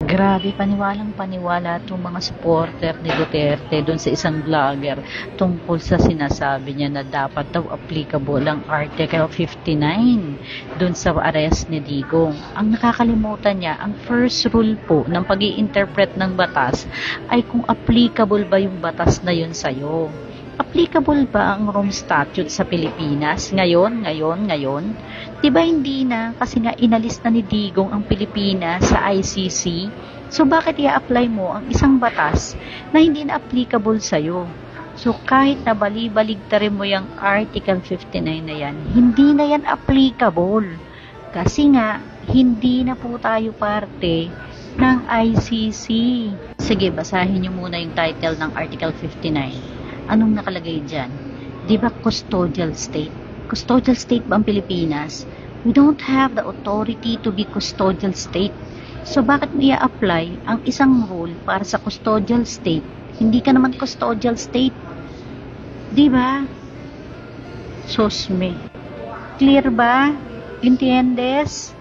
Grabe, paniwalang paniwala itong mga supporter ni Duterte doon sa isang vlogger tungkol sa sinasabi niya na dapat daw applicable ang Article 59 doon sa arrest ni Digong. Ang nakakalimutan niya, ang first rule po ng pag-i-interpret ng batas ay kung applicable ba yung batas na yun sa'yo. Applicable ba ang Rome Statute sa Pilipinas? Ngayon? Diba hindi na? Kasi nga inalis na ni Digong ang Pilipinas sa ICC. So bakit i-apply mo ang isang batas na hindi na applicable sa'yo? So kahit na bali-baligtarin mo yung Article 59 na yan, hindi na yan applicable. Kasi nga, hindi na po tayo parte ng ICC. Sige, basahin niyo muna yung title ng Article 59. Anong nakalagay dyan? Di ba custodial state? Custodial state ba ang Pilipinas? We don't have the authority to be custodial state. So bakit mo i-apply ang isang rule para sa custodial state? Hindi ka naman custodial state. Di ba? Sosme. Clear ba? Entiendes?